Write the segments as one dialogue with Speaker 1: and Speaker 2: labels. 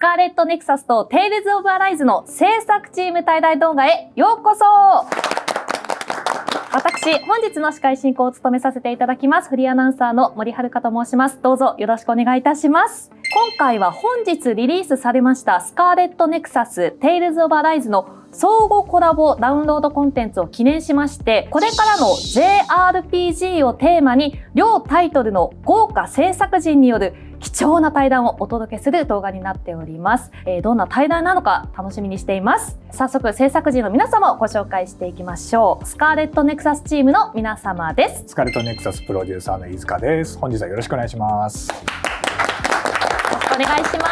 Speaker 1: カーレットネクサスとテイルズオブアライズの制作チーム対談動画へようこそ。私、本日の司会進行を務めさせていただきます。フリーアナウンサーの森遥と申します。どうぞよろしくお願いいたします。今回は本日リリースされましたスカーレットネクサステイルズオブアライズの相互コラボダウンロードコンテンツを記念しまして、これからの JRPG をテーマに両タイトルの豪華制作陣による貴重な対談をお届けする動画になっております。どんな対談なのか楽しみにしています。早速制作陣の皆様をご紹介していきましょう。スカーレットネクサスチームの皆様です。
Speaker 2: スカーレットネクサスプロデューサーの飯塚です。本日はよろしくお願いします。
Speaker 1: よろしくお願いしま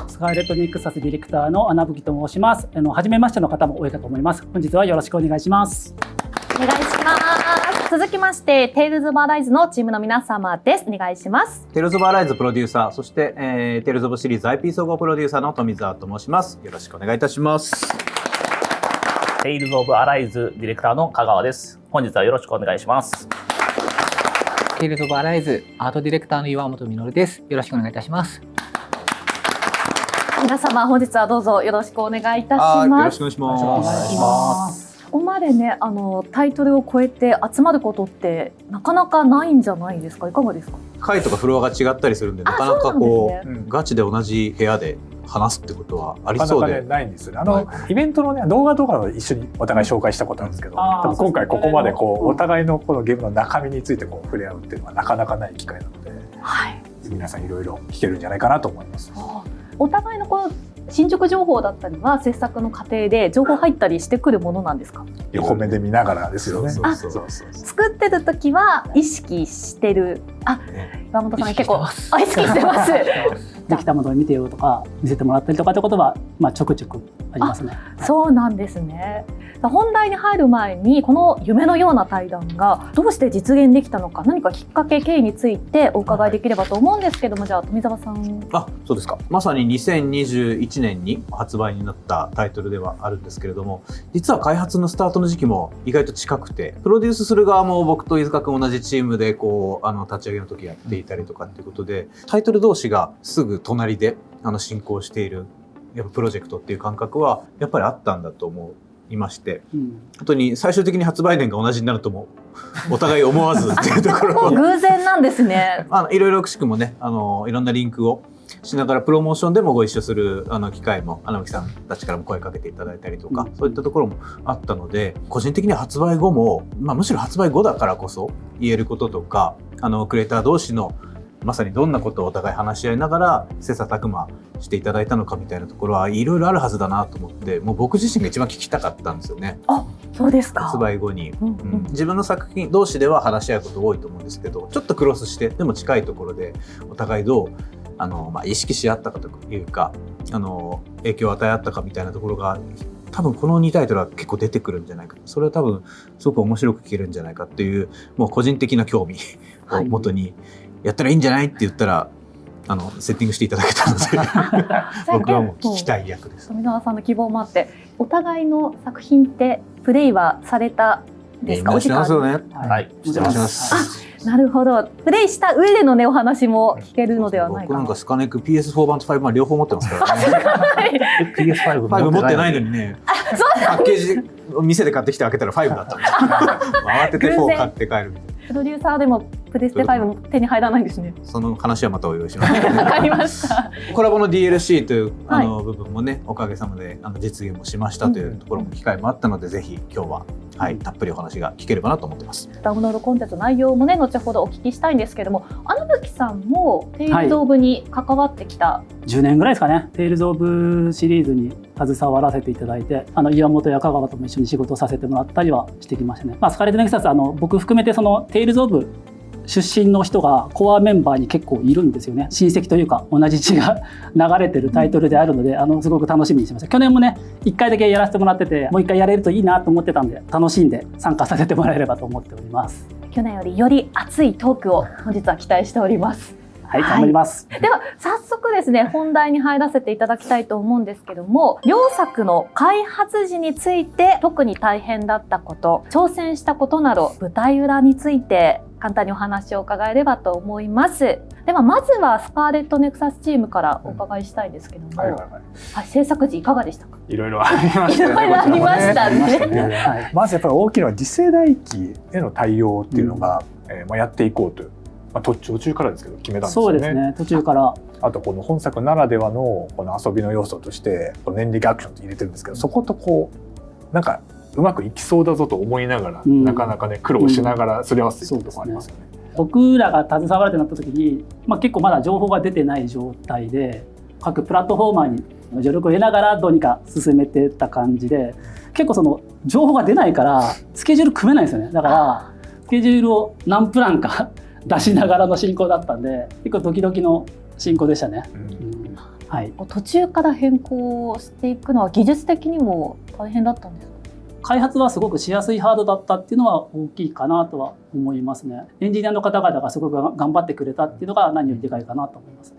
Speaker 1: す。
Speaker 3: スカーレットネクサスディレクターの穴吹と申します。初めましての方も多いかと思います。本日はよろしくお願いします。
Speaker 1: お願いします。続きましてテイルズオブアライズのチームの皆様です。お願いします。
Speaker 4: テイルズオブアライズプロデューサー、そして、テイルズオブシリーズ IP 総合プロデューサーの富澤と申します。よろしくお願いいたします。
Speaker 5: テイルズオブアライズディレクターの香川です。本日はよろしくお願いします。
Speaker 6: テイルズオブアライズアートディレクターの岩本実です。よろしくお願いいたします。
Speaker 1: 皆様本日はどうぞよろしくお願いいたします。
Speaker 4: よろしくお願いします。
Speaker 1: ここまでね、タイトルを超えて集まることってなかなかないんじゃないですか。いかがですか。
Speaker 4: 回とかフロアが違ったりするんで、なかなかこうガチで同じ部屋で話すってことはありそうで、
Speaker 2: なかなかね、ないんですよね。イベントのね、動画とかを一緒にお互い紹介したことあるんですけど、多分今回ここまでこうお互いのこのゲームの中身についてこう触れ合うっていうのはなかなかない機会なので、はい、皆さんいろいろ聞けるんじゃないかなと思います。
Speaker 1: お互いのこの進捗情報だったりは制作の過程で情報入ったりしてくるものなんですか。
Speaker 2: 横目で見ながらですよね。
Speaker 1: 作ってる時は意識してる。岩本さん結構意識してます。
Speaker 3: できたものを見てよとか見せてもらったりとかってことは、ちょくちょくありますね。
Speaker 1: そうなんですね。本題に入る前にこの夢のような対談がどうして実現できたのか、何かきっかけ経緯についてお伺いできればと思うんですけども、じゃあ富澤さん。
Speaker 4: そうですか。まさに2021年に発売になったタイトルではあるんですけれども、実は開発のスタートの時期も意外と近くて、プロデュースする側も僕と飯塚君同じチームでこう立ち上げの時やっていたりとかっていうことで、タイトル同士がすぐ隣で進行しているやっぱプロジェクトっていう感覚はやっぱりあったんだと思いまして、本当に最終的に発売年が同じになるともお互い思わずっていうところ
Speaker 1: 偶然なんですね。
Speaker 4: いろいろくしくもね、いろんなリンクをしながらプロモーションでもご一緒する機会も穴吹さんたちからも声かけていただいたりとか、そういったところもあったので、個人的には発売後も、むしろ発売後だからこそ言えることとか、クリエイター同士のまさにどんなことをお互い話し合いながら切磋琢磨していただいたのかみたいなところはいろいろあるはずだなと思って、もう僕自身が一番聞きたかったんですよね。
Speaker 1: そうですか。
Speaker 4: 発売後に、自分の作品同士では話し合うこと多いと思うんですけど、ちょっとクロスしてでも近いところでお互いどう意識し合ったかというか影響を与え合ったかみたいなところが多分この2タイトルは結構出てくるんじゃないか、それは多分すごく面白く聞けるんじゃないかっていう、もう個人的な興味を元にやったらいいんじゃないって言ったらセッティングしていただけたので僕はもう聞きたい役です。
Speaker 1: 富澤さんの希望もあって、お互いの作品ってプレイはされたんですか。
Speaker 4: してますよね。
Speaker 5: はい、してます。
Speaker 1: なるほど。プレイした上でのねお話も聞けるのではないかな。
Speaker 4: 僕なんかスカネク PS4 版と5版両方持ってますからね。PS5 持ってないのにね、パッケージを店で買ってきて開けたら5だったんです慌てて4買って帰るみたいな。
Speaker 1: プロデューサーでもプレステ5も手に入らないですね。
Speaker 4: その話はまたお用意します。
Speaker 1: わかりました。
Speaker 4: コラボの DLC という部分もね、おかげさまで実現もしましたというところも機会もあったので、ぜひ今日はたっぷりお話が聞ければなと思ってます。
Speaker 1: ダウンロードコンテンツの内容もね後ほどお聞きしたいんですけども、穴吹さんもテイルズオブに関わってきた、
Speaker 3: 10年ぐらいですかね。テイルズオブシリーズに携わらせていただいて、岩本や香川とも一緒に仕事をさせてもらったりはしてきましたね。スカーレットネクサス僕含めてそのテイルズオブ出身の人がコアメンバーに結構いるんですよね。親戚というか同じ血が流れてるタイトルであるので、すごく楽しみにしてました。去年もね1回だけやらせてもらってて、もう1回やれるといいなと思ってたんで、楽しんで参加させてもらえればと思っております。
Speaker 1: 去年よりより熱いトークを本日は期待しております。
Speaker 3: はい、頑張ります。
Speaker 1: では早速ですね、本題に入らせていただきたいと思うんですけども、両作の開発時について特に大変だったこと、挑戦したことなど舞台裏について簡単にお話を伺えればと思います。ではまずはスカーレットネクサスチームからお伺いしたいんですけども、制作時いかがでしたか？
Speaker 2: いろいろありましたね。
Speaker 1: いろいろありましたね。
Speaker 2: まずやっぱり大きいのは次世代機への対応っていうのが、やっていこうという、途中からですけど決めたんですよね。
Speaker 3: そうですね、途中から。
Speaker 2: あとこの本作ならではのこの遊びの要素としてこの念力アクションって入れてるんですけど、そことこうなんかうまくいきそうだぞと思いながら、なかなかね苦労しながらすり合わせていくところありますよね。
Speaker 3: 僕らが携わるってなった時に、結構まだ情報が出てない状態で各プラットフォーマーに助力を得ながらどうにか進めてた感じで、結構その情報が出ないからスケジュール組めないんですよね。だからスケジュールを何プランか出しながらの進行だったんで、結構ドキドキの進行でしたね。はい、
Speaker 1: 途中から変更していくのは技術的にも大変だったんですか？
Speaker 3: 開発はすごくしやすいハードだったっていうのは大きいかなとは思いますね。エンジニアの方々がすごく頑張ってくれたっていうのが何よりでかいかなと思いますね。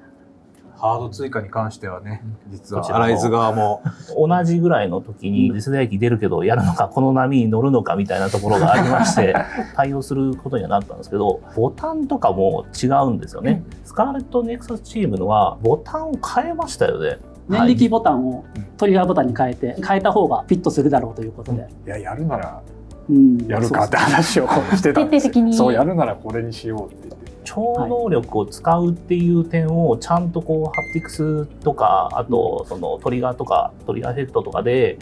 Speaker 4: ハード追加に関してはね、実はアライズ側も
Speaker 5: 同じぐらいの時に次世代機出るけどやるのか、この波に乗るのかみたいなところがありまして対応することにはなったんですけど、ボタンとかも違うんですよね。スカーレットネクサスチームのはボタンを変えましたよね。
Speaker 3: 念力ボタンをトリガーボタンに変えた方がフィットするだろうということで、
Speaker 2: やるならやるかって話をしてたんですよ。そうやるならこれにしようって言って。
Speaker 5: 超能力を使うっていう点をちゃんとこうハプティクスとか、あとそのトリガーとかトリガーエフェクトとかで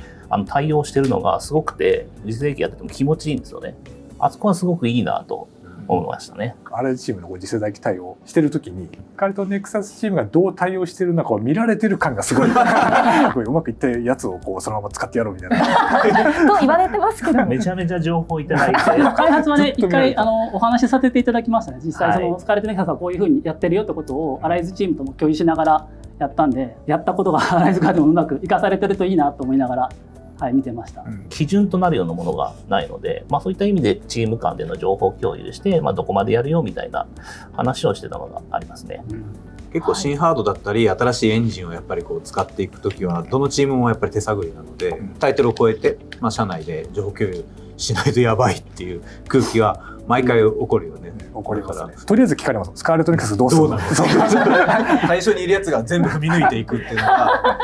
Speaker 5: 対応してるのがすごくて、次世代機やってても気持ちいいんですよね。あそこはすごくいいなと思いましたね。
Speaker 2: アライズチームの次世代機対応してる時にスカーレットネクサスチームがどう対応してるのかを見られてる感がすごい。うまくいったやつをこうそのまま使ってやろうみたいな
Speaker 1: と言われてますけど、
Speaker 5: めちゃめちゃ情報いただいて
Speaker 3: 開発はね一回お話しさせていただきましたね。実際そのスカーレットネクサスはこういうふうにやってるよってことをアライズチームとも共有しながらやったんで、やったことがアライズ側でもうまく生かされてるといいなと思いながら、見てました。
Speaker 5: 基準となるようなものがないので、そういった意味でチーム間での情報共有して、どこまでやるよみたいな話をしてたのがありますね。
Speaker 4: 結構新ハードだったり、新しいエンジンをやっぱりこう使っていくときはどのチームもやっぱり手探りなので、タイトルを超えて、社内で情報共有しないとやばいっていう空気は毎回起こるよね。
Speaker 2: 起こりますね。とりあえず聞かれます。スカーレットネクサスどうするの？
Speaker 4: 最初にいるやつが全部踏み抜いていくっていうのが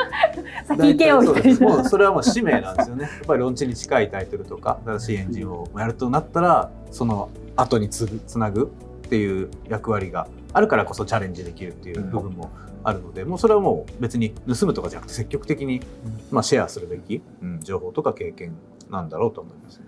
Speaker 1: 先行けよみたいな。
Speaker 4: それはもう使命なんですよね。やっぱりローンチに近いタイトルとか新しいエンジンをやるとなったら、その後につなぐっていう役割があるからこそチャレンジできるっていう部分もあるので、もうそれはもう別に盗むとかじゃなくて積極的にシェアするべき情報とか経験なんだろうと思います。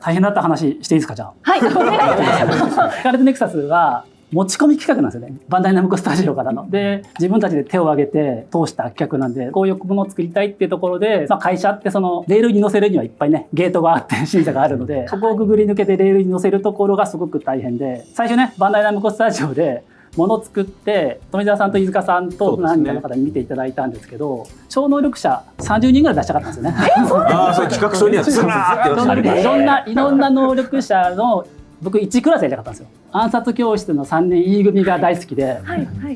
Speaker 3: 大変だった話していいですか？じゃあ。
Speaker 1: はい。
Speaker 3: スカーレットネクサスは持ち込み企画なんですよね。バンダイナムコスタジオからの。で、自分たちで手を挙げて通した企画なんで、こういうものを作りたいっていうところで、会社ってそのレールに乗せるにはいっぱいね、ゲートがあって審査があるので、そこをくぐり抜けてレールに乗せるところがすごく大変で、最初ね、バンダイナムコスタジオで物を作って、富澤さんと飯塚さんと何人かの方に見ていただいたんですけど、超能力者30人ぐらい出したかったんですよね。
Speaker 4: そう企画書にはずらーって
Speaker 3: いろんな能力者の僕1クラスやりたかったんですよ。暗殺教室の3年 E 組が大好きで、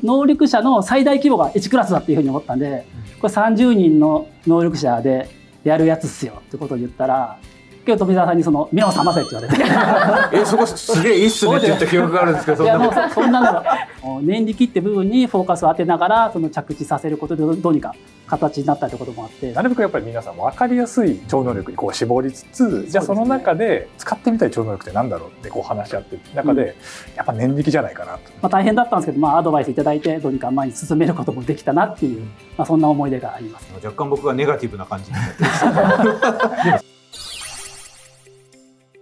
Speaker 3: 能力者の最大規模が1クラスだっていうふうに思ったんで、これ30人の能力者でやるやつっすよってことを言ったら、今日富澤さんに目を覚ませって言われて
Speaker 4: そこすげえいいっすねって言った記憶があるんですけど、
Speaker 3: いやもうそんなの念力って部分にフォーカスを当てながら着地させることでどうにか形になったってこともあって、
Speaker 2: なるべくやっぱり皆さん分かりやすい超能力にこう絞りつつ、じゃあその中で使ってみたい超能力ってなんだろうってこう話し合ってる中で、やっぱ念力じゃないかなと。
Speaker 3: 大変だったんですけど、アドバイスいただいてどうにか前に進めることもできたなっていう、そんな思い出があります。
Speaker 4: 若干僕がネガティブな感じになってます。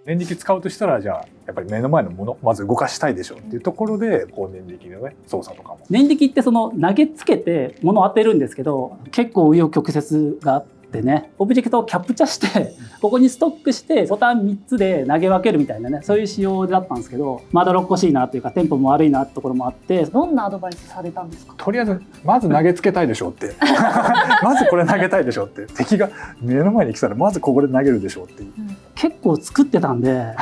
Speaker 2: 念力使うとしたら、じゃあやっぱり目の前のものまず動かしたいでしょうっていうところで、こう念力のね操作とかも。
Speaker 3: 念力って投げつけて物を当てるんですけど、結構紆余曲折があってね、オブジェクトをキャプチャしてここにストックしてボタン3つで投げ分けるみたいなね、そういう仕様だったんですけど、まどろっこしいなというかテンポも悪いなってところもあって。
Speaker 1: どんなアドバイスされたんですか？
Speaker 2: とりあえずまず投げつけたいでしょうってまずこれ投げたいでしょうって、敵が目の前に来たらまずここで投げるでしょうっていう、
Speaker 3: 結構作ってたんで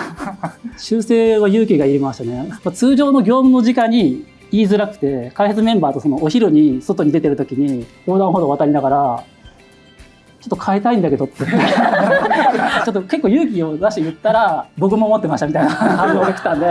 Speaker 3: 修正は勇気がいりましたね。通常の業務の時間に言いづらくて、開発メンバーとそのお昼に外に出てる時に横断歩道を渡りながらちょっと変えたいんだけどってちょっと結構勇気を出して言ったら僕も思ってましたみたいな反応が来たんで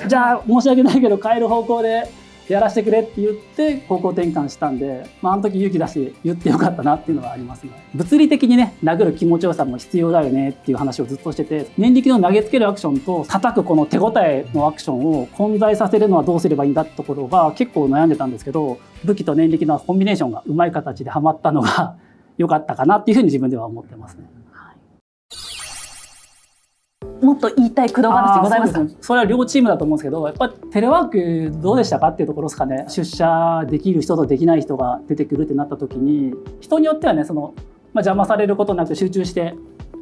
Speaker 3: じゃあ申し訳ないけど変える方向でやらせてくれって言って方向転換したんで、あの時勇気出して言ってよかったなっていうのはありますね。物理的にね殴る気持ちよさも必要だよねっていう話をずっとしてて、念力の投げつけるアクションと叩くこの手応えのアクションを混在させるのはどうすればいいんだってところが結構悩んでたんですけど、武器と念力のコンビネーションがうまい形ではまったのが良かったかなっていうふうに自分では思ってますね。
Speaker 1: もっと言いたい駆動話ございますか？
Speaker 3: それは両チームだと思うんですけど、やっぱりテレワークどうでしたかっていうところですかね。出社できる人とできない人が出てくるってなった時に、人によってはね邪魔されることなく集中して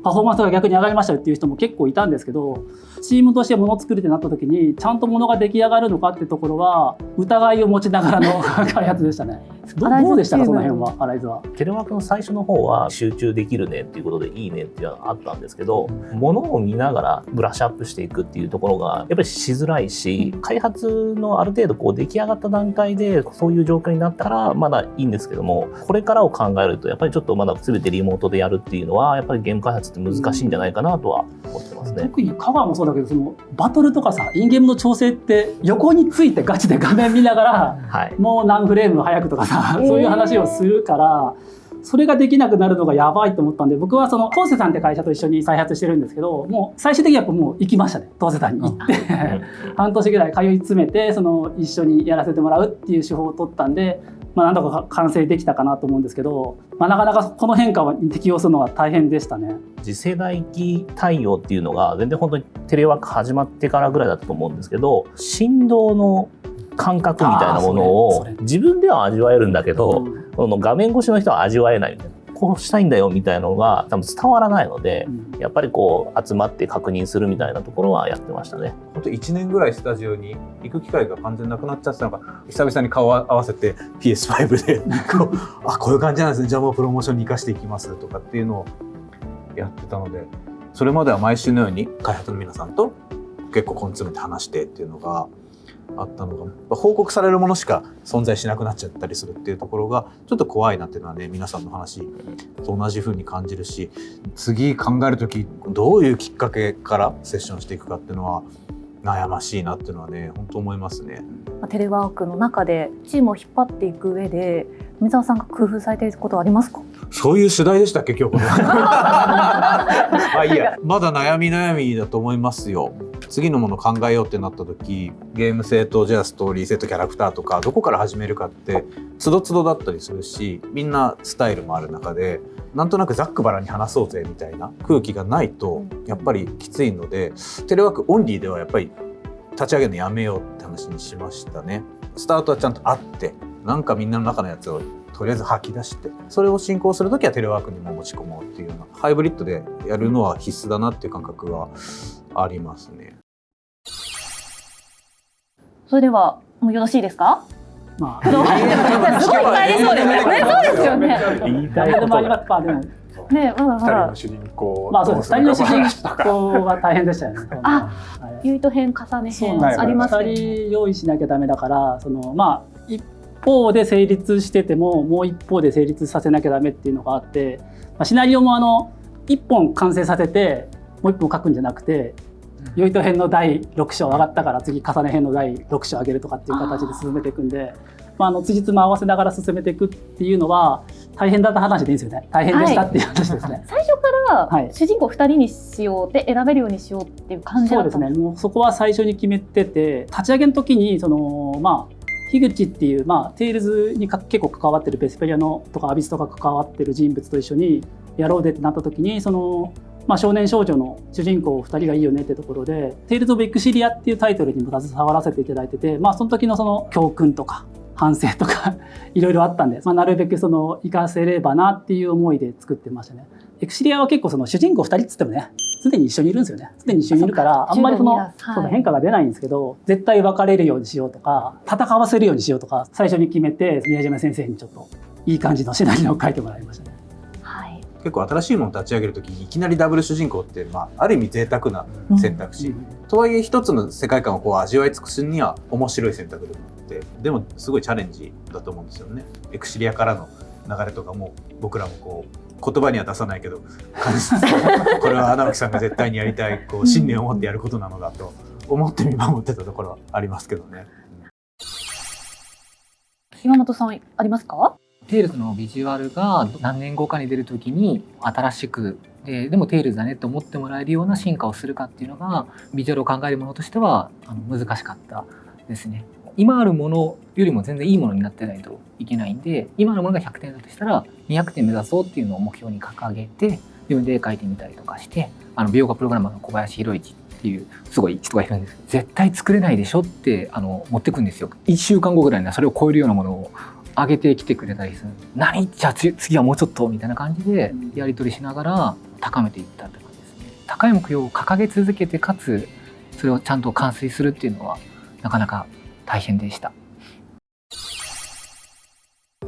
Speaker 3: パフォーマンスが逆に上がりましたっていう人も結構いたんですけど、チームとして物を作るってなった時にちゃんと物が出来上がるのかっていうところは疑いを持ちながらの開発でしたね。どうでしたかその辺は、アライズは。
Speaker 5: テレワークの最初の方は集中できるねっていうことでいいねっていうのがあったんですけど、物を見ながらブラッシュアップしていくっていうところがやっぱりしづらいし、開発のある程度こう出来上がった段階でそういう状況になったらまだいいんですけども、これからを考えるとやっぱりちょっとまだ全てリモートでやるっていうのはやっぱりゲーム開発って難しいんじゃないかなとは思ってますね。
Speaker 3: 特に香川もそうだけど、そのバトルとかさ、インゲームの調整って横についてガチで画面見ながら、
Speaker 5: はい、
Speaker 3: もう何フレーム早くとかさ、そういう話をするから、それができなくなるのがやばいと思ったんで、僕はそのトーセさんって会社と一緒に開発してるんですけど、もう最終的にはもう行きましたね。トーセさんに行って半年ぐらい通い詰めて、一緒にやらせてもらうっていう手法を取ったんで、なんとか完成できたかなと思うんですけど、なかなかこの変化に適応するのは大変でしたね。
Speaker 5: 次世代機対応っていうのが全然本当にテレワーク始まってからぐらいだったと思うんですけど、振動の感覚みたいなものを自分では味わえるんだけど、この画面越しの人は味わえないみたいな、こうしたいんだよみたいなのが多分伝わらないので、やっぱりこう集まって確認するみたいなところはやってましたね。
Speaker 4: 本当1年ぐらいスタジオに行く機会が完全なくなっちゃってたのが、久々に顔を合わせて PS5 でこういう感じなんですね、じゃあもうプロモーションに生かしていきますとかっていうのをやってたので、それまでは毎週のように開発の皆さんと結構根詰めて話してっていうのがあったのが、報告されるものしか存在しなくなっちゃったりするっていうところがちょっと怖いなっていうのはね、皆さんの話と同じ風に感じるし、次考える時どういうきっかけからセッションしていくかっていうのは悩ましいなっていうのはね、本当思いますね。
Speaker 1: テレワークの中でチームを引っ張っていく上で梅澤さんが工夫されていることはありますか？
Speaker 4: そういう主題でしたっけ今日いいや、まだ悩みだと思いますよ。次のもの考えようってなった時、ゲーム性とじゃあストーリー性とキャラクターとかどこから始めるかってつどつどだったりするし、みんなスタイルもある中でなんとなくざっくばらに話そうぜみたいな空気がないとやっぱりきついので、テレワークオンリーではやっぱり立ち上げるのやめようって話にしましたね。スタートはちゃんとあって、なんかみんなの中のやつをとりあえず吐き出して、それを進行するときはテレワークにも持ち込もうっていうようなハイブリッドでやるのは必須だなっていう感覚はありますね。
Speaker 1: それではもうよろしいですか？すごいいっぱいありそうですね。そうですよね。
Speaker 5: 言いたいことが
Speaker 1: ね、まだまだ
Speaker 2: 2人の主人公、
Speaker 3: そうです。2人の主人公が大変でしたよね。
Speaker 1: ユイト編重ね編ありますね。
Speaker 3: 2人用意しなきゃダメだから、一方で成立しててももう一方で成立させなきゃダメっていうのがあって、シナリオも1本完成させてもう1本書くんじゃなくて、ユイト編の第6章上がったから次重ね編の第6章上げるとかっていう形で進めていくんで、辻褄合わせながら進めていくっていうのは大変だった話でいいんですよね。大変でしたっていう話ですね。
Speaker 1: 最初から主人公2人にしようで選べるようにしようっていう感じだったんですか？そうですね。もうそこは最初に決めてて、立ち上げの時に樋口っていう、テイルズに結構関わってるベスペリアのとかアビスとか関わってる人物と一緒にやろうでってなった時に、少年少女の主人公2人がいいよねってところで、テイルズ・オブ・エクシリアっていうタイトルにも携わらせていただいてて、その時の教訓とか反省とかいろいろあったんで、なるべく活かせればなっていう思いで作ってましたね。エクシリアは結構主人公2人っつってもね、すでに一緒にいるんですよね。すでに一緒にいるからあんまり変化が出ないんですけど、絶対別れるようにしようとか戦わせるようにしようとか最初に決めて、宮島先生にちょっといい感じのシナリオを書いてもらいましたね。
Speaker 4: 結構新しいものを立ち上げるときにいきなりダブル主人公っていう、ある意味贅沢な選択肢、とはいえ一つの世界観をこう味わい尽くすには面白い選択でもあって、でもすごいチャレンジだと思うんですよね。エクシリアからの流れとかも僕らもこう言葉には出さないけど感じつつこれは直樹さんが絶対にやりたいこう信念を持ってやることなのだと思って見守ってたところはありますけどね。
Speaker 1: 岩本さんありますか？
Speaker 6: テイルズのビジュアルが何年後かに出るときに新しくでもテイルズだねと思ってもらえるような進化をするかっていうのがビジュアルを考えるものとしては難しかったですね。今あるものよりも全然いいものになってないといけないんで、今あるものが100点だとしたら200点目指そうっていうのを目標に掲げて自分で絵描いてみたりとかして、美容画プログラマーの小林博之っていうすごい人がいるんですけど、絶対作れないでしょって持ってくんですよ。1週間後ぐらいにはそれを超えるようなものを上げてきてくれたりする。何じゃあ次はもうちょっとみたいな感じでやり取りしながら高めていったって感じですね。高い目標を掲げ続けて、かつそれをちゃんと完遂するっていうのはなかなか大変でした。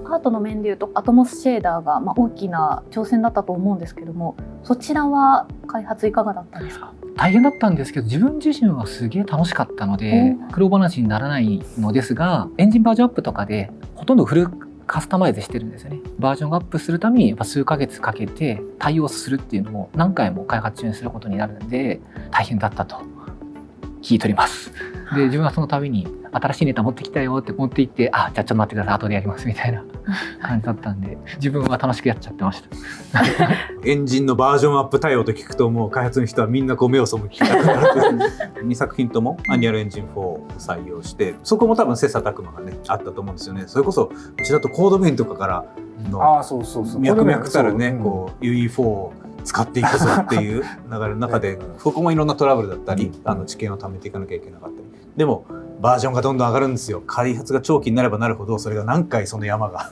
Speaker 1: アートの面でいうとアトモスシェーダーが大きな挑戦だったと思うんですけども、そちらは開発いかがだったんですか？
Speaker 6: 大変だったんですけど、自分自身はすげえ楽しかったので苦労話にならないのですが、エンジンバージョンアップとかでほとんどフルカスタマイズしてるんですよね。バージョンアップするためにやっぱ数ヶ月かけて対応するっていうのを何回も開発中にすることになるので大変だったと聞いております。で自分はその度に新しいネタ持ってきたよって持って行って、じゃあちょっと待ってください後でやりますみたいな感じだったんで、自分は楽しくやっちゃってました
Speaker 4: エンジンのバージョンアップ対応と聞くと、もう開発の人はみんなこう目を背きたくなる2作品ともアンリアルエンジン4を採用して、そこも多分切磋琢磨がねあったと思うんですよね。それこそうちだとコード面とかからの脈々たるねこう UE4 を使っていくぞっていう流れの中でそこもいろんなトラブルだったり知見を貯めていかなきゃいけなかったり、でもバージョンがどんどん上がるんですよ。開発が長期になればなるほどそれが何回その山が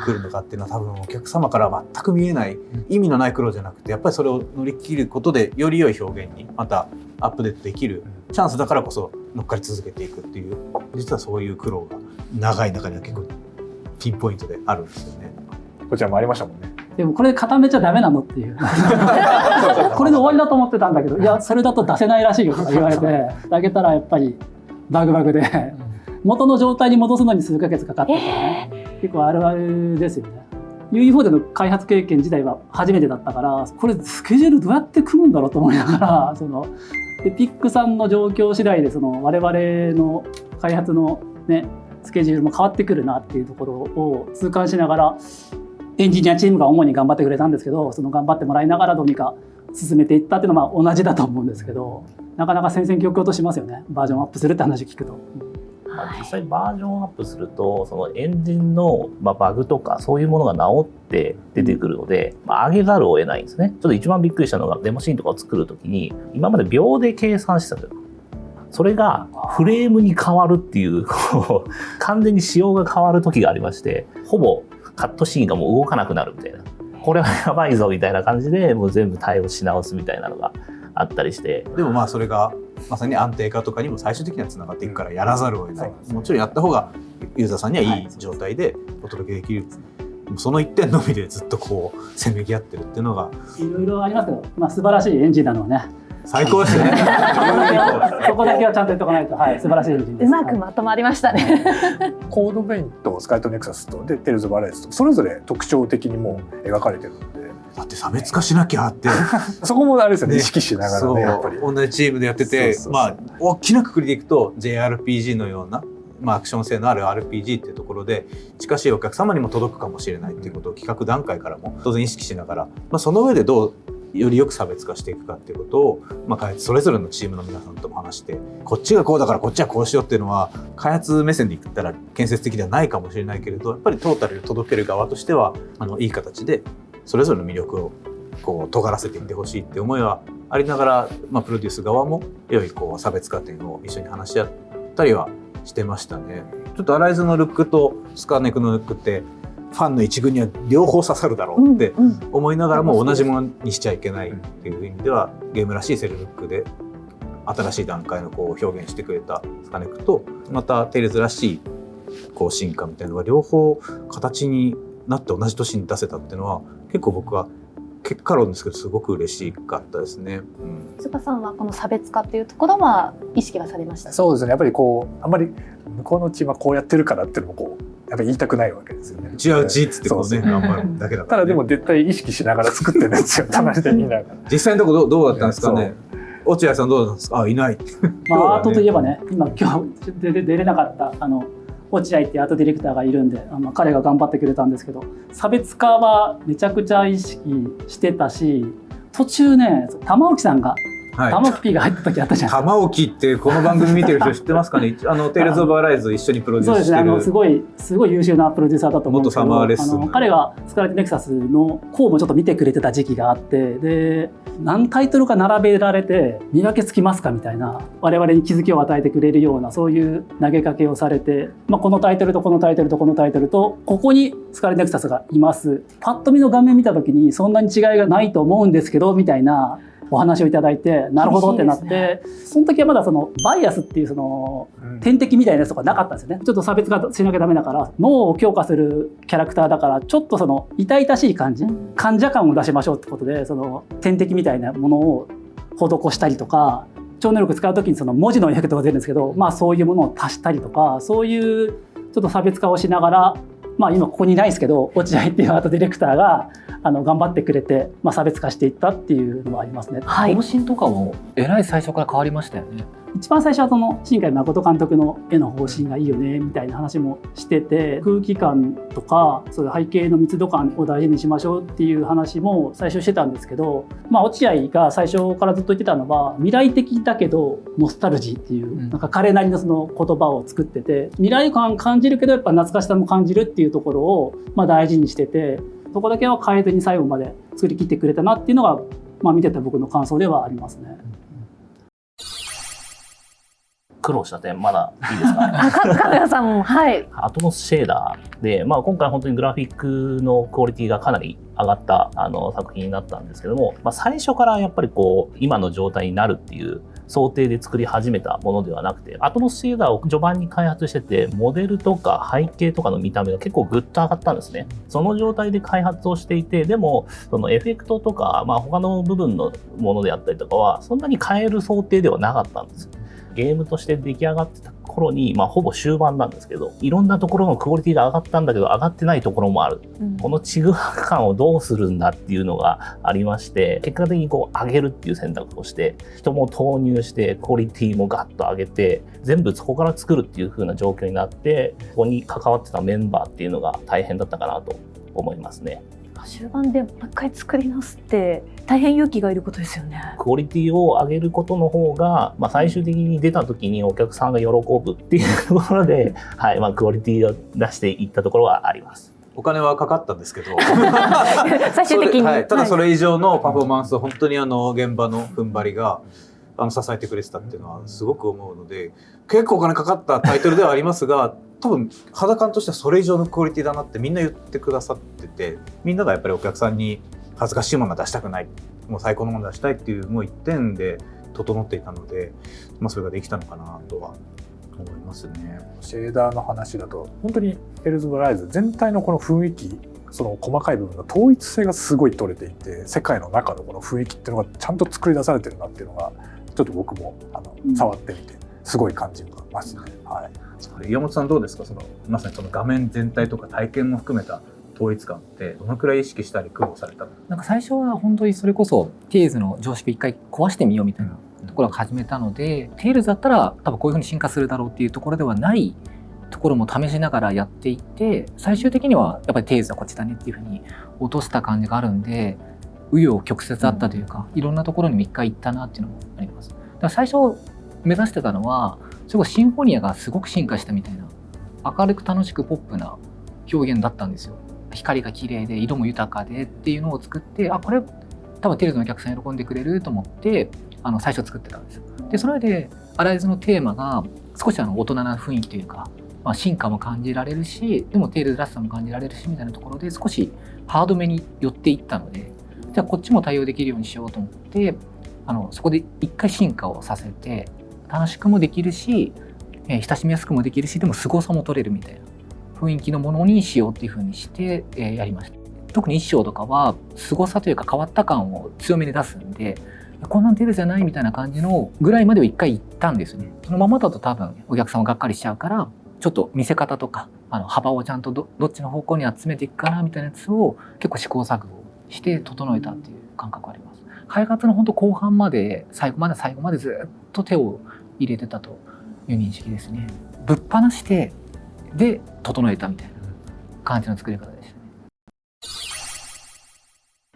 Speaker 4: 来るのかっていうのは多分お客様からは全く見えない意味のない苦労じゃなくて、やっぱりそれを乗り切ることでより良い表現にまたアップデートできるチャンスだからこそ乗っかり続けていくっていう、実はそういう苦労が長い中には結構ピンポイントであるんですよね。
Speaker 2: こちらもありましたもんね。
Speaker 3: でもこれ固めちゃダメなのっていうこれで終わりだと思ってたんだけど、いやそれだと出せないらしいよとか言われてあげたらやっぱりバグで元の状態に戻すのに数ヶ月かかったからね、結構あるあるですよね。UE4 での開発経験自体は初めてだったから、これスケジュールどうやって組むんだろうと思いながら、エピックさんの状況次第で我々の開発のねスケジュールも変わってくるなっていうところを痛感しながら、エンジニアチームが主に頑張ってくれたんですけど、頑張ってもらいながらどうにか進めていったっていうのは同じだと思うんですけど、なかなか戦々恐々としますよね、バージョンアップするって話聞くと。
Speaker 5: 実際バージョンアップするとそのエンジンのバグとかそういうものが治って出てくるので、上げざるを得ないんですね。ちょっと一番びっくりしたのがデモシーンとかを作るときに今まで秒で計算してたんですよ。それがフレームに変わるっていう完全に仕様が変わる時がありまして、ほぼカットシーンがもう動かなくなるみたいな、これはやばいぞみたいな感じでもう全部対応し直すみたいなのがあったりして、
Speaker 4: でもそれがまさに安定化とかにも最終的にはつながっていくからやらざるを得ない、もちろんやった方がユーザーさんにはいい状態でお届けできる、その一点のみでずっとこうせめぎ合ってるっていうのが
Speaker 3: いろいろありますけど、素晴らしいエンジンなのはね
Speaker 4: 最高ですね
Speaker 3: そこだけはちゃんと言っとかないと、素晴らしいエンジンです。
Speaker 1: うまくまとまりましたね
Speaker 2: コードベインとスカイとネクサスとでテイルズ・オブ・アライズとそれぞれ特徴的にもう描かれてるので、
Speaker 4: だって差別化しなきゃって
Speaker 2: そこもあれですよね、意識しながらね、やっぱり
Speaker 4: 同じチームでやってて、大きな括りでいくと JRPG のような、アクション性のある RPG っていうところで近しいお客様にも届くかもしれないっていうことを企画段階からも当然意識しながら、その上でどうよりよく差別化していくかっていうことを、それぞれのチームの皆さんとも話して、こっちがこうだからこっちはこうしようっていうのは開発目線で言ったら建設的ではないかもしれないけれど、やっぱりトータルで届ける側としてはいい形でそれぞれの魅力をこう尖らせていってほしいって思いはありながら、プロデュース側も良い差別化点を一緒に話し合ったりはしてましたね。ちょっとアライズのルックとスカーネクのルックってファンの一軍には両方刺さるだろうって思いながらも同じものにしちゃいけないっていう意味では、ゲームらしいセルルックで新しい段階の表現してくれたスカネクと、またテイルズらしい進化みたいなのが両方形になって同じ年に出せたっていうのは結構僕は結果論ですけどすごく嬉しかったですね。
Speaker 1: 塚さんはこの差別化っていうところは意識はされましたか？
Speaker 2: そうですね、やっぱりこうあんまり向こうのチームはこうやってるからっていうのもこうやっぱり言いたくないわけですよね。
Speaker 4: うちはうちっつってこうね頑張るだけだから、ね、
Speaker 2: ただでも絶対意識しながら作ってるんですよ試してみながら。
Speaker 4: 実際のところどうだったんですかね。落合さんどうだったんですか。いない
Speaker 3: アートといえばね、今日出れなかった落合っていうアートディレクターがいるんで、彼が頑張ってくれたんですけど、差別化はめちゃくちゃ意識してたし、途中ね玉置さんが、玉置 P が入った時あったじゃん。
Speaker 4: 玉置ってこの番組見てる人知ってますかね。テイルズ・オブ・アライズ一緒にプロデュースしてる。
Speaker 3: そうですね、すごい優秀なプロデューサーだと思うんですけど、
Speaker 4: 元サマーレッスン
Speaker 3: 彼がスカーレット・ネクサスの項もちょっと見てくれてた時期があって、で何タイトルか並べられて見分けつきますかみたいな、我々に気づきを与えてくれるようなそういう投げかけをされて、このタイトルとこのタイトルとこのタイトルとここにスカーレット・ネクサスがいます、パッと見の画面見た時にそんなに違いがないと思うんですけどみたいなお話をいただいて、なるほどってなって、その時はまだそのバイアスっていうその天敵みたいなやつとかなかったんですよね。ちょっと差別化しなきゃダメだから、脳を強化するキャラクターだからちょっとその痛々しい感じ、患者感を出しましょうってことで、その天敵みたいなものを施したりとか、超能力使う時にその文字のエフェクトが出るんですけど、そういうものを足したりとか、そういうちょっと差別化をしながら、今ここにいないですけど、落合っていうアートディレクターが頑張ってくれて、差別化していったっていうのはありますね。
Speaker 6: 方針とかもえらい最初から変わりましたよね。
Speaker 3: 一番最初はその新海誠監督の絵の方針がいいよねみたいな話もしてて、空気感とかそういう背景の密度感を大事にしましょうっていう話も最初してたんですけど、落合が最初からずっと言ってたのは、未来的だけどノスタルジーっていう、なんか彼なりのその言葉を作ってて、未来感感じるけどやっぱ懐かしさも感じるっていうところを大事にしてて、そこだけは変えずに最後まで作り切ってくれたなっていうのが、見てた僕の感想ではありますね。
Speaker 5: 苦労した点まだいいですかね。
Speaker 1: かぐやさんも、はい。
Speaker 5: アトモスシェーダーで、今回本当にグラフィックのクオリティがかなり上がった作品になったんですけども、最初からやっぱりこう今の状態になるっていう想定で作り始めたものではなくて、アトモスシェーダーを序盤に開発してて、モデルとか背景とかの見た目が結構グッと上がったんですね。その状態で開発をしていて、でもそのエフェクトとか、他の部分のものであったりとかはそんなに変える想定ではなかったんです。ゲームとして出来上がってた頃に、ほぼ終盤なんですけど、いろんなところのクオリティが上がったんだけど上がってないところもある、このちぐはぐ感をどうするんだっていうのがありまして、結果的にこう上げるっていう選択をして人も投入してクオリティもガッと上げて全部そこから作るっていう風な状況になって、ここに関わってたメンバーっていうのが大変だったかなと思いますね。
Speaker 1: 終盤でもう一回作り直すって大変勇気がいることですよね。
Speaker 5: クオリティを上げることの方が、最終的に出た時にお客さんが喜ぶっていうところで、クオリティを出していったところはあります。
Speaker 4: お金はかかったんですけど
Speaker 1: 最終的に
Speaker 4: ただそれ以上のパフォーマンスを本当に現場の踏ん張りが支えてくれてたっていうのはすごく思うので、結構お金かかったタイトルではありますが、多分肌感としてはそれ以上のクオリティだなってみんな言ってくださってて、みんながやっぱりお客さんに恥ずかしいものは出したくない、もう最高のものを出したいっていうもう一点で整っていたので、それができたのかなとは思いますね。
Speaker 2: シェーダーの話だと本当にテイルズ・オブ・アライズ全体のこの雰囲気、その細かい部分の統一性がすごい取れていて、世界の中のこの雰囲気っていうのがちゃんと作り出されてるなっていうのがちょっと僕も触ってみてすごい感じますね。
Speaker 4: 岩本さんどうですか、まさにその画面全体とか体験も含めた統一感ってどのくらい意識したり苦労されたの？
Speaker 6: なんか最初は本当にそれこそテイルズの常識を一回壊してみようみたいなところが始めたので、テイルズだったら多分こういう風に進化するだろうっていうところではないところも試しながらやっていって、最終的にはやっぱりテイルズはこっちだねっていう風に落とした感じがあるんで、紆余曲折あったというか、いろんなところにも一回行ったなっていうのもあります。だから最初目指してたのはすごいシンフォニアがすごく進化したみたいな、明るく楽しくポップな表現だったんですよ。光が綺麗で色も豊かでっていうのを作って、これ多分テイルズのお客さん喜んでくれると思って最初作ってたんですよ。でそれでアライズのテーマが少し大人な雰囲気というか、進化も感じられるし、でもテイルズらしさも感じられるしみたいなところで少しハードめに寄っていったので、じゃあこっちも対応できるようにしようと思って、そこで一回進化をさせて、楽しくもできるし、親しみやすくもできるし、でも凄さも取れるみたいな雰囲気のものにしようっていう風にして、やりました。特に一章とかは凄さというか変わった感を強めに出すんで、こんなんテールズじゃないみたいな感じのぐらいまでを一回言ったんですね。そのままだと多分お客さんはがっかりしちゃうから、ちょっと見せ方とか幅をちゃんと どっちの方向に集めていくかなみたいなやつを結構試行錯誤して整えたっていう感覚があります。開発の本当後半まで最後までずっと手を入れてたという認識ですね。ぶっ放してで整えたみたいな感じの作り方でしたね。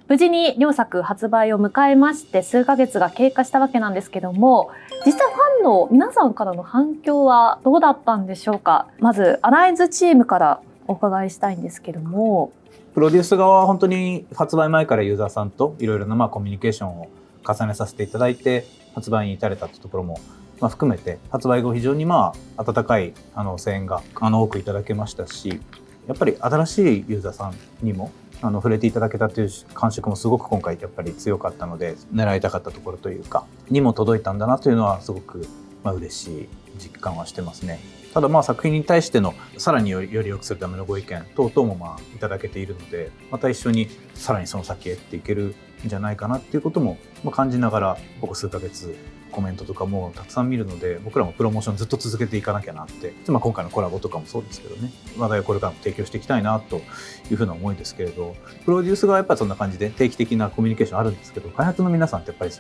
Speaker 1: 無事に両作発売を迎えまして数ヶ月が経過したわけなんですけども、実際ファンの皆さんからの反響はどうだったんでしょうか。まずアライズチームからお伺いしたいんですけども。
Speaker 4: プロデュース側は本当に発売前からユーザーさんといろいろなコミュニケーションを重ねさせていただいて発売に至れたというところも含めて、発売後非常に温かい声援が多くいただけましたし、やっぱり新しいユーザーさんにも触れていただけたという感触もすごく今回やっぱり強かったので、狙いたかったところというかにも届いたんだなというのはすごく嬉しい実感はしてますね。ただ作品に対してのさらにより良くするためのご意見等々もいただけているので、また一緒にさらにその先へっていけるんじゃないかなっていうことも感じながら、ここ数ヶ月コメントとかもたくさん見るので、僕らもプロモーションずっと続けていかなきゃなって、今回のコラボとかもそうですけどね、話題をこれからも提供していきたいなというふうな思いですけれど、プロデュースがやっぱりそんな感じで定期的なコミュニケーションあるんですけど、開発の皆さんってやっぱり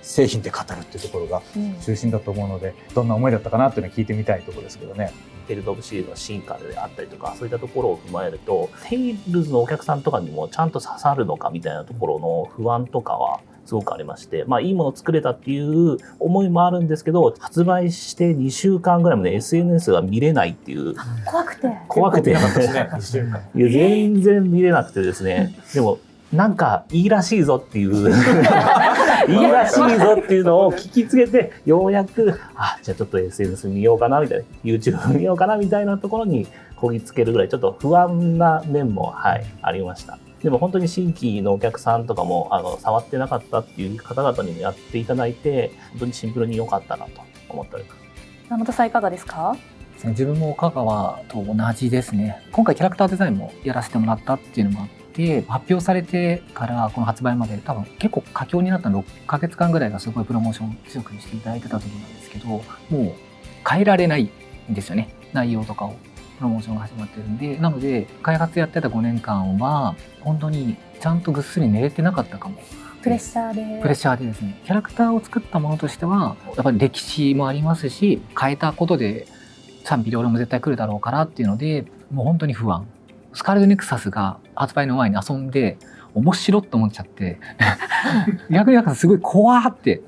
Speaker 4: 製品で語るっていうところが中心だと思うので、どんな思いだったかなっていうのを聞いてみたいところですけどね。
Speaker 5: テイルズ・オブ・シリーズの進化であったりとか、そういったところを踏まえると、テイルズのお客さんとかにもちゃんと刺さるのかみたいなところの不安とかはすごくありまして、いいものを作れたっていう思いもあるんですけど、発売して2週間ぐらいまで SNS が見れないっていう。怖くていや全然見れなくてですね。でもなんかいいらしいぞっていういいらしいぞっていうのを聞きつけて、ようやくじゃあちょっと SNS 見ようかなみたいな、 YouTube 見ようかなみたいなところにこぎつけるぐらいちょっと不安な面もありました。でも本当に新規のお客さんとかも触ってなかったっていう方々にもやっていただいて、本当にシンプルに良かったなと思っております。
Speaker 1: 山田さんいかがですか？
Speaker 6: 自分も香川と同じですね。今回キャラクターデザインもやらせてもらったっていうのもあって、発表されてからこの発売まで多分結構佳境になった6ヶ月間ぐらいがすごいプロモーション強くしていただいてた時なんですけど、もう変えられないんですよね、内容とかを。プロモーションが始まってるんで、なので開発やってた5年間は本当にちゃんとぐっすり寝れてなかったかも。
Speaker 1: プレッシャーで
Speaker 6: ですね。キャラクターを作ったものとしてはやっぱり歴史もありますし、変えたことで賛否両論も絶対来るだろうからっていうので、もう本当に不安。スカーレットネクサスが発売の前に遊んで面白って思っちゃって逆にすごい怖って、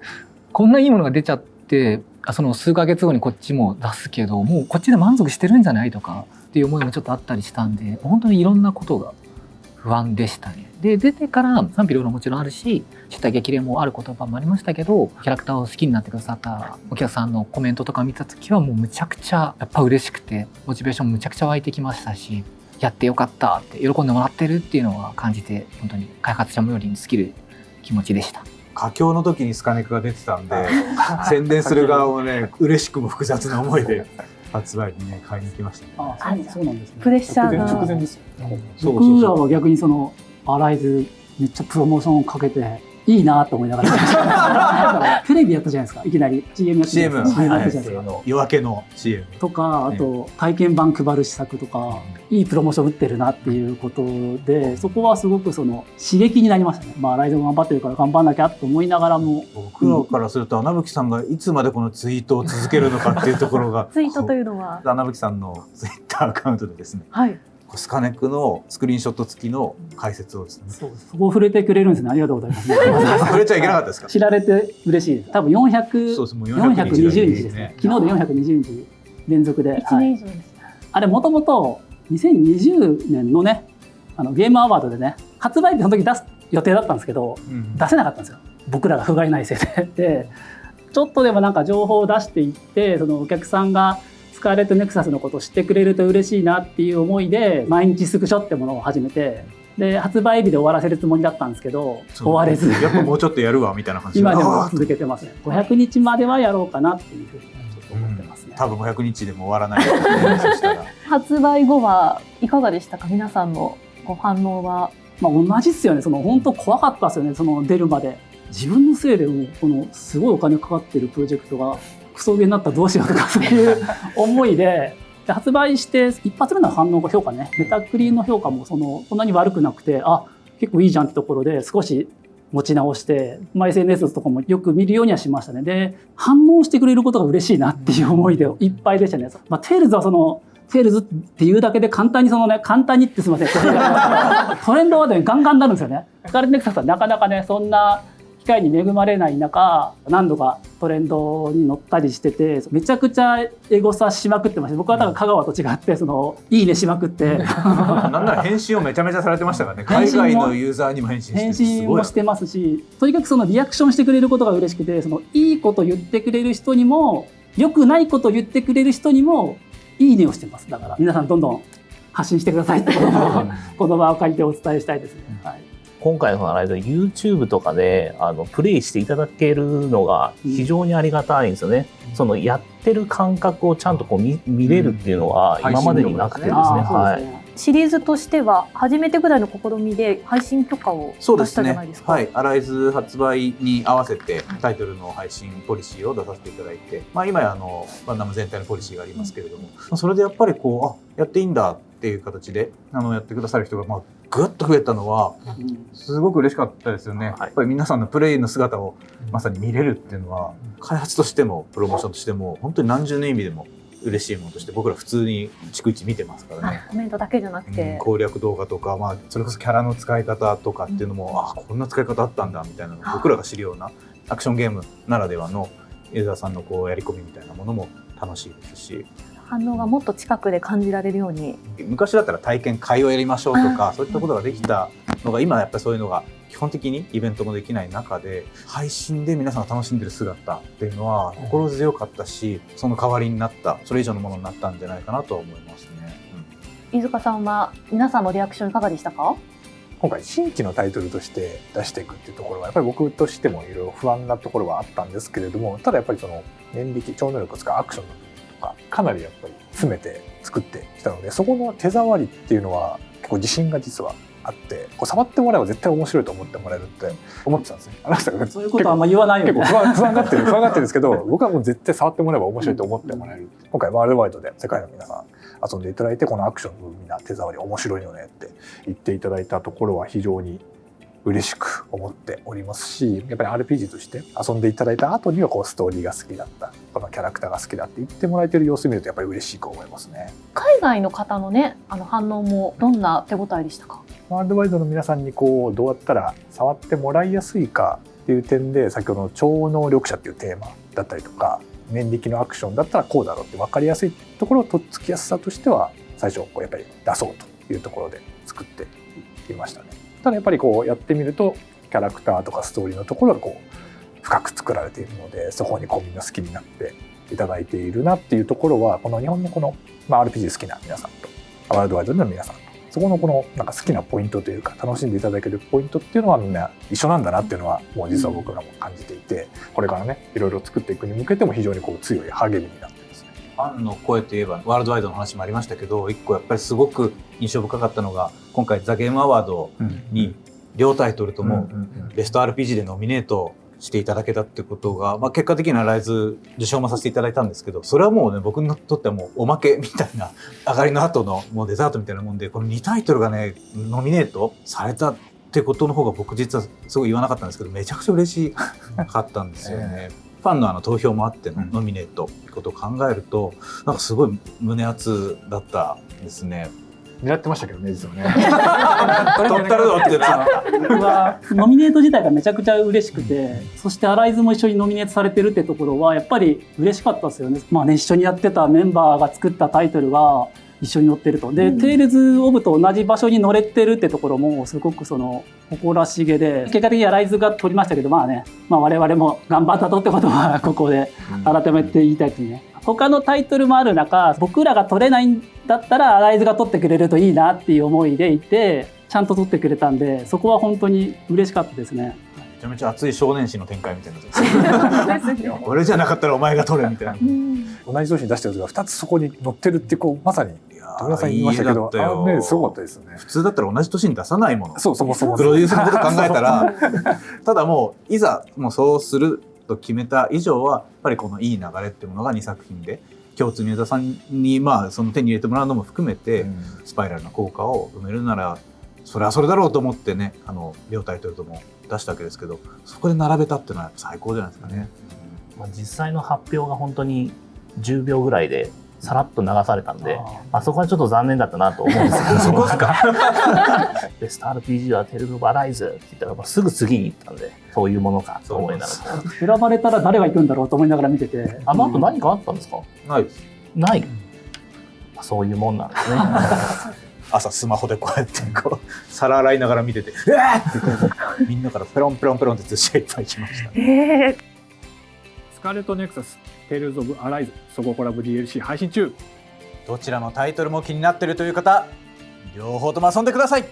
Speaker 6: こんないいものが出ちゃって、その数ヶ月後にこっちも出すけど、もうこっちで満足してるんじゃないとかっていう思いもちょっとあったりしたんで、本当にいろんなことが不安でしたね。で出てから賛否両論もちろんあるし、知った激励もある言葉もありましたけど、キャラクターを好きになってくださったお客さんのコメントとか見た時はもうむちゃくちゃやっぱ嬉しくて、モチベーションもむちゃくちゃ湧いてきましたし、やってよかったって喜んでもらってるっていうのは感じて、本当に開発者もよりに尽きる気持ちでした。
Speaker 4: 佳境の時にスカネクが出てたんで宣伝する側もね、嬉しくも複雑な思いで発売に買いに行きましたね。
Speaker 3: そうなんですね。
Speaker 1: プレッシャーが
Speaker 2: 直前ですよ。
Speaker 3: 僕らは逆にアライズめっちゃプロモーションをかけていいなと思いながらテレビやったじゃないですか。いきなり CM やったじゃないですか。CM やったじゃないですか。
Speaker 4: 夜明けの CM
Speaker 3: とか、あと体験版配る施策とか、いいプロモーション打ってるなっていうことで、そこはすごく刺激になりましたね。アライズも頑張ってるから頑張んなきゃと思いながらも、
Speaker 4: 僕らからすると穴吹さんがいつまでこのツイートを続けるのかっていうところが
Speaker 1: ツイートというのは
Speaker 4: 穴吹さんのツイッターアカウントでですね、スカネクのスクリーンショット付きの解説をですね、
Speaker 3: そこを触れてくれるんですね。ありがとうございます。
Speaker 4: 触れちゃいけなかったですか？
Speaker 3: 知られて嬉しいです。多分420日ですね。昨日で420日連続で。
Speaker 1: 1年以上です。
Speaker 3: あれもともと2020年のね、ゲームアワードでね、発売日の時出す予定だったんですけど、出せなかったんですよ。僕らが不甲斐ないせいで。で、ちょっとでも情報を出していって、お客さんがスカーレットネクサスのことを知ってくれると嬉しいなっていう思いで、毎日スクショってものを始めて、で発売日で終わらせるつもりだったんですけど、終われず、
Speaker 4: やっぱもうちょっとやるわみたいな感じで
Speaker 3: 今でも続けてますね。500日まではやろうかなっていうふうにちょっと思ってますね。
Speaker 4: 多分500日でも終わらないそしたら
Speaker 1: 発売後はいかがでしたか？皆さんのご反応は。
Speaker 3: 同じっすよね。本当怖かったですよね。出るまで自分のせいでもこのすごいお金かかってるプロジェクトがクソゲーになったらどうしようとかそういう思いで発売して一発目の反応が評価ね、メタクリの評価もそんなに悪くなくて、結構いいじゃんってところで少し持ち直して、SNS とかもよく見るようにはしましたね。で、反応してくれることが嬉しいなっていう思いでいっぱいでしたね。テイルズはテイルズっていうだけで簡単に簡単にってすみません。トレンドはね、ガンガンになるんですよね。スカーレットネクサスはなかなかね、そんな機会に恵まれない中、何度かトレンドに乗ったりしてて、めちゃくちゃエゴサしまくってました。僕は多分香川と違って、いいねしまくって。
Speaker 4: なんなら返信をめちゃめちゃされてましたからね。海外のユーザーにも返信して
Speaker 3: 返信もしてますし、とにかくリアクションしてくれることが嬉しくて、いいこと言ってくれる人にも、良くないこと言ってくれる人にも、いいねをしてます。だから皆さんどんどん発信してくださいってことをこの場を借りてお伝えしたいですね。はい、
Speaker 5: 今回のYouTube とかでプレイしていただけるのが非常にありがたいんですよね。やってる感覚をちゃんと見れるっていうのは今までになくてですね。はい。
Speaker 1: シリーズとしては初めてぐらいの試みで配信許可を出したじゃないですか。
Speaker 4: はい、アライズ発売に合わせてタイトルの配信ポリシーを出させていただいて、今やバンダム全体のポリシーがありますけれども、それでやっぱりやっていいんだっていう形でやってくださる人がぐっと増えたのはすごく嬉しかったですよね。やっぱり皆さんのプレイの姿をまさに見れるっていうのは、開発としてもプロモーションとしても本当に何十年意味でも嬉しいものとして僕ら普通に逐一見てますからね。
Speaker 1: コメントだけじゃなくて、
Speaker 4: 攻略動画とか、それこそキャラの使い方とかっていうのも、こんな使い方あったんだみたいなのを僕らが知るようなアクションゲームならではのユーザーさんのやり込みみたいなものも楽しいですし、
Speaker 1: 反応がもっと近くで感じられるように。
Speaker 4: 昔だったら体験会をやりましょうとかそういったことができたのが、今やっぱりそういうのが基本的にイベントもできない中で配信で皆さんが楽しんでる姿っていうのは心強かったし、その代わりになった、それ以上のものになったんじゃないかなと思いますね。
Speaker 1: 飯塚さんは皆さんのリアクションいかがでしたか？
Speaker 2: 今回新規のタイトルとして出していくっていうところはやっぱり僕としてもいろいろ不安なところはあったんですけれども、ただやっぱり念力超能力を使うアクションの部分とかかなりやっぱり詰めて作ってきたので、そこの手触りっていうのは結構自信が実はあって、触ってもらえば絶対面白いと思ってもらえるって思ってたんですね。
Speaker 3: そういうことはあんま言わないよね。
Speaker 2: 結構不安がってるんですけど、僕はもう絶対触ってもらえば面白いと思ってもらえる。今回ワールドワイドで世界の皆さん遊んでいただいて、このアクションのみんな手触り面白いよねって言っていただいたところは非常に嬉しく思っておりますし、やっぱり RPG として遊んでいただいた後にはストーリーが好きだった、このキャラクターが好きだって言ってもらえてる様子を見るとやっぱり嬉しく思いますね。
Speaker 1: 海外の方のね、反応もどんな手応えでしたか？
Speaker 2: ワールドワイドの皆さんにどうやったら触ってもらいやすいかっていう点で、先ほどの超能力者っていうテーマだったりとか、念力のアクションだったらこうだろうって分かりやすいところをとっつきやすさとしては最初やっぱり出そうというところで作っていましたね。ただやっぱりやってみるとキャラクターとかストーリーのところが深く作られているので、そこにみんな好きになっていただいているなっていうところは、この日本のRPG 好きな皆さんとワールドワイドの皆さんと、そこのなんか好きなポイントというか楽しんでいただけるポイントっていうのはみんな一緒なんだなっていうのはもう実は僕らも感じていて、これからねいろいろ作っていくに向けても非常に強い励みになってますね。
Speaker 4: ファンの声といえばワールドワイドの話もありましたけど、一個やっぱりすごく印象深かったのが、今回ザ・ゲームアワードに両タイトルともベスト RPG でノミネートしていただけたってことが、結果的にはライズ受賞もさせていただいたんですけど、それはもうね、僕にとってはもうおまけみたいな、上がりの後のもうデザートみたいなもんで、この2タイトルがねノミネートされたってことの方が僕実はすごい言わなかったんですけど、めちゃくちゃ嬉しかったんですよね。ファンの投票もあってのノミネートってことを考えると、なんかすごい胸熱だったですね。
Speaker 2: 狙ってましたけどね、実はね。
Speaker 4: 取ったるぞってな。
Speaker 3: 僕はノミネート自体がめちゃくちゃ嬉しくて、そしてアライズも一緒にノミネートされてるってところはやっぱり嬉しかったですよね。一緒にやってたメンバーが作ったタイトルが一緒に載ってると。で、テイルズ・オブと同じ場所に乗れてるってところもすごく誇らしげで、結果的にアライズが取りましたけど、我々も頑張ったとってことはここで改めて言いたいですね。他のタイトルもある中、僕らが取れないんだったらアライズが取ってくれるといいなっていう思いでいて、ちゃんと取ってくれたんで、そこは本当に嬉しかったですね。
Speaker 4: めちゃめちゃ熱い少年誌の展開みたいな。俺じゃなかったらお前が取れみたいな。
Speaker 2: 同じ年に出してるやつが2つそこに載ってるってまさに富田さん言いましたけど、
Speaker 4: いいだったよ
Speaker 2: ね、すごかったですね。
Speaker 4: 普通だったら同じ年に出さないもの。
Speaker 2: そう、そもそも
Speaker 4: プロデュースのこと考えたらただもういざもうそうすると決めた以上はやっぱりこのいい流れっていうものが2作品で共通にユーザーさんにその手に入れてもらうのも含めて、スパイラルな効果を埋めるならそれはそれだろうと思ってね、両タイトルとも出したわけですけど、そこで並べたっていうのはやっぱ最高じゃないですかね。
Speaker 5: 実際の発表が本当に10秒ぐらいでさらっと流されたんで、そこはちょっと残念だったなと思うんですけど、そこですかベスト RPG はテルズ・オブ・アライズって言ったらすぐ次に行ったんで、そういうものかと思いながら
Speaker 3: 選ばれたら誰が行くんだろうと思いながら見てて、
Speaker 5: あと何かあったんですか？
Speaker 4: ないです。
Speaker 5: ない、そういうもんなんですね
Speaker 4: 朝スマホでこうやってこう皿洗いながら見てて「うわー!」ってみんなからペロンペロンペロンって寿司がいっぱい来ました。
Speaker 2: スカーレットネクサステイルズ・オブ・アライズそこコラボ DLC 配信中。
Speaker 4: どちらのタイトルも気になっているという方、両方とも遊んでください。